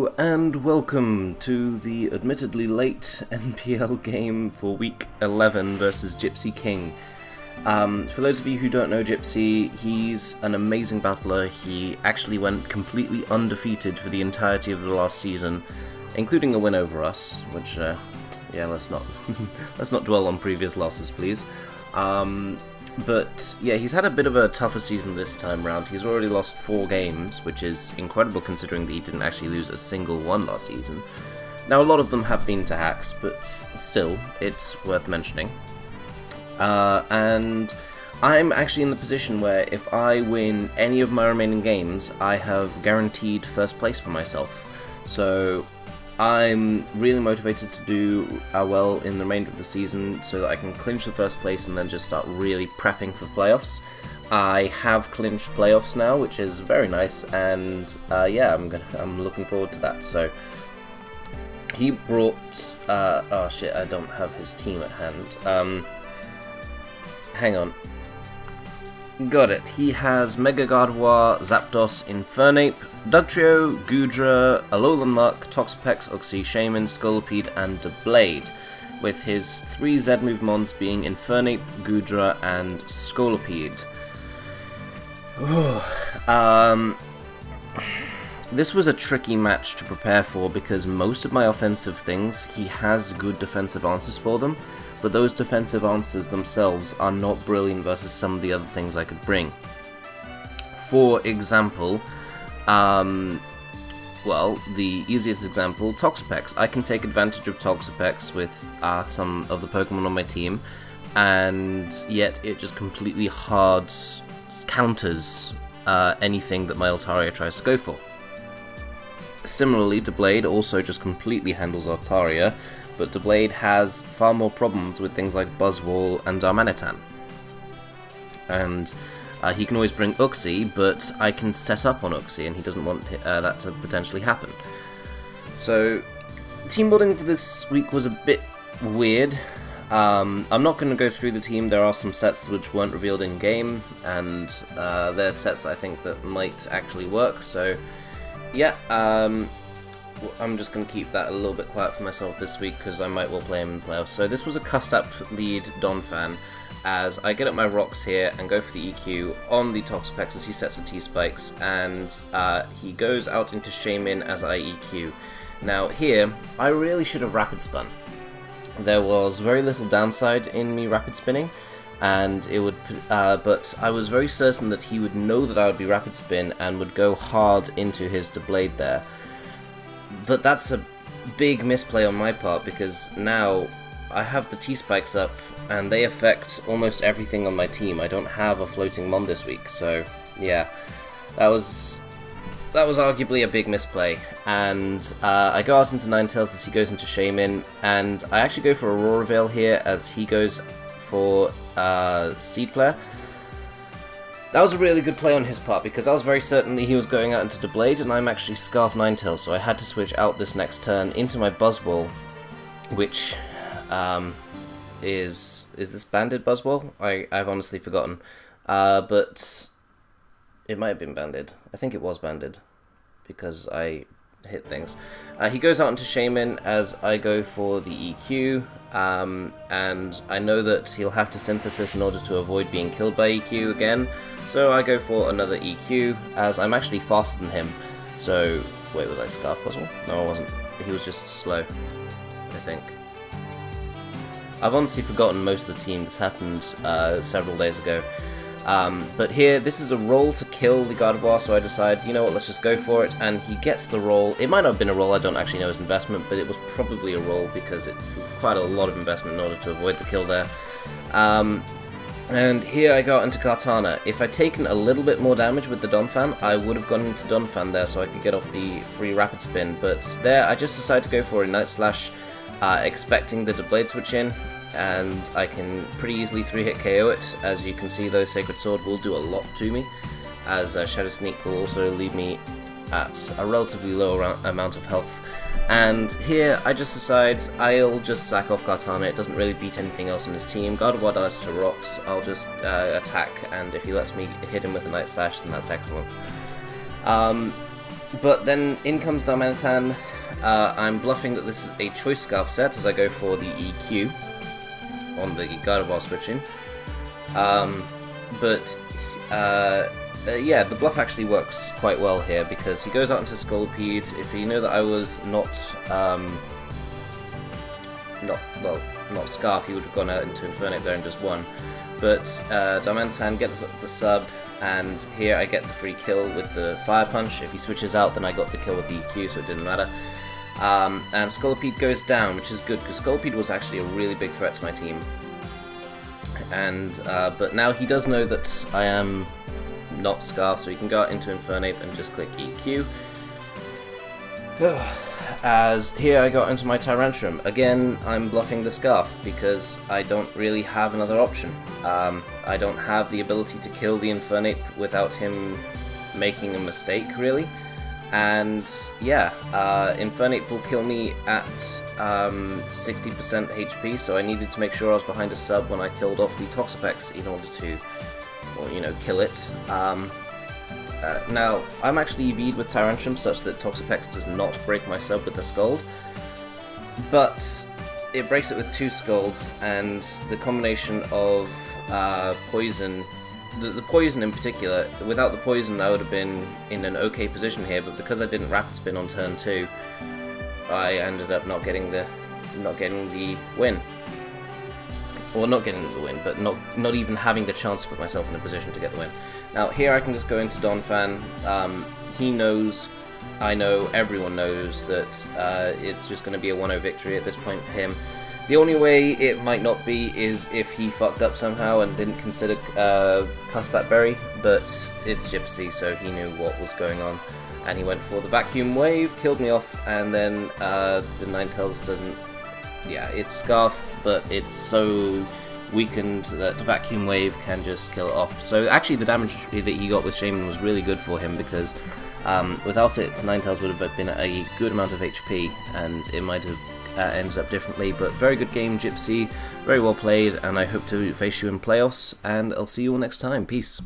Hello and welcome to the admittedly late NPL game for week 11 versus GypsyKing. For those of you who don't know Gypsy, he's an amazing battler. He actually went completely undefeated for the entirety of the last season, including a win over us, which, yeah, let's not let's not dwell on previous losses, please. But yeah, he's had a bit of a tougher season this time round. He's already lost 4 games, which is incredible considering that he didn't actually lose a single one last season. Now, a lot of them have been to hacks, but still, it's worth mentioning. And I'm actually in the position where if I win any of my remaining games, I have guaranteed first place for myself. So I'm really motivated to do well in the remainder of the season so that I can clinch the first place and then just start really prepping for playoffs. I have clinched playoffs now, which is very nice, and yeah, I'm looking forward to that. So he brought oh shit, I don't have his team at hand. Hang on. Got it. He has Mega Gardevoir, Zapdos, Infernape, Dugtrio, Goodra, Alolan Muck, Toxapex, Uxie, Shaman, Scolipede, and Doublade, with his 3 Z-move mons being Infernape, Goodra, and Scolipede. This was a tricky match to prepare for because most of my offensive things, he has good defensive answers for them, but those defensive answers themselves are not brilliant versus some of the other things I could bring. For example, well, the easiest example, Toxapex. I can take advantage of Toxapex with some of the Pokemon on my team, and yet it just completely hard counters anything that my Altaria tries to go for. Similarly, Doublade also just completely handles Altaria, but Doublade has far more problems with things like Buzzwole and Darmanitan. And he can always bring Uxie, but I can set up on Uxie, and he doesn't want that to potentially happen. So, team building for this week was a bit weird. I'm not going to go through the team. There are some sets which weren't revealed in-game, and they're sets I think that might actually work, so yeah, I'm just going to keep that a little bit quiet for myself this week, because I might well play him in playoffs. So this was a cust-up lead Donphan, as I get up my rocks here and go for the EQ on the Toxapex as he sets the T-Spikes, and he goes out into Shaman as I EQ. Now here, I really should have Rapid Spun. There was very little downside in me Rapid Spinning, and it would, but I was very certain that he would know that I would be Rapid Spin and would go hard into his Doublade there. But that's a big misplay on my part, because now I have the T-Spikes up and they affect almost everything on my team. I don't have a floating Mon this week, so yeah, that was arguably a big misplay. And I go out into Ninetales as he goes into Shaman, and I actually go for Aurora Veil here as he goes for Seed Flare. That was a really good play on his part, because I was very certain that he was going out into Doublade, and I'm actually Scarf Ninetales, so I had to switch out this next turn into my Buzzwole, which is this banded Buzzwole? I've honestly forgotten, but it might have been banded. I think it was banded, because I hit things. He goes out into Shaman as I go for the EQ, and I know that he'll have to Synthesis in order to avoid being killed by EQ again, so I go for another EQ, as I'm actually faster than him. So, wait, was I Scarf Buzzwole? No, I wasn't. He was just slow, I think. I've honestly forgotten most of the team. This happened several days ago. But here, this is a roll to kill the Gardevoir, so I decide, you know what, let's just go for it, and he gets the roll. It might not have been a roll, I don't actually know his investment, but it was probably a roll because it required a lot of investment in order to avoid the kill there. And here I go out into Kartana. If I'd taken a little bit more damage with the Donphan, I would have gone into Donphan there so I could get off the free Rapid Spin, but there I just decided to go for a Night Slash, expecting the Doublade switch in, and I can pretty easily 3-hit KO it. As you can see though, Sacred Sword will do a lot to me, as Shadow Sneak will also leave me at a relatively low amount of health. And here I just decide I'll just sack off Kartana. It doesn't really beat anything else on his team. Gardevoir dies to rocks, I'll just attack, and if he lets me hit him with a Night Slash, then that's excellent. But then in comes Darmanitan. I'm bluffing that this is a choice scarf set as I go for the EQ on the Gardevoir switching. Yeah, the bluff actually works quite well here because he goes out into Scolipede. If he knew that I was not Scarf, he would have gone out into Infernape there and just won. But Darmanitan gets the sub, and here I get the free kill with the Fire Punch. If he switches out, then I got the kill with the EQ, so it didn't matter. And Scolipede goes down, which is good, because Scolipede was actually a really big threat to my team. And but now he does know that I am not Scarf, so he can go out into Infernape and just click EQ. As here I got into my Tyrantrum. Again, I'm bluffing the Scarf because I don't really have another option. I don't have the ability to kill the Infernape without him making a mistake, really. And yeah, Infernape will kill me at 60% HP, so I needed to make sure I was behind a sub when I killed off the Toxapex in order to, well, you know, kill it. Now, I'm actually EV'd with Tyrantrum such that Toxapex does not break my sub with the Scald, but it breaks it with 2 Scalds, and the combination of poison, the poison in particular, without the poison I would have been in an okay position here, but because I didn't Rapid Spin on turn 2, I ended up not getting the win. Well, not getting the win, but not even having the chance to put myself in a position to get the win. Now here I can just go into Donphan. He knows, I know, everyone knows that it's just going to be a 1-0 victory at this point for him. The only way it might not be is if he fucked up somehow and didn't consider Custard Berry, but it's Gypsy, so he knew what was going on. And he went for the Vacuum Wave, killed me off, and then the Ninetales doesn't... Yeah, it's Scarf, but it's so weakened that the Vacuum Wave can just kill it off. So actually the damage that he got with Shaman was really good for him, because without it, Ninetales would have been at a good amount of HP, and it might have ended up differently. But very good game, Gypsy, very well played, and I hope to face you in playoffs, and I'll see you all next time. Peace.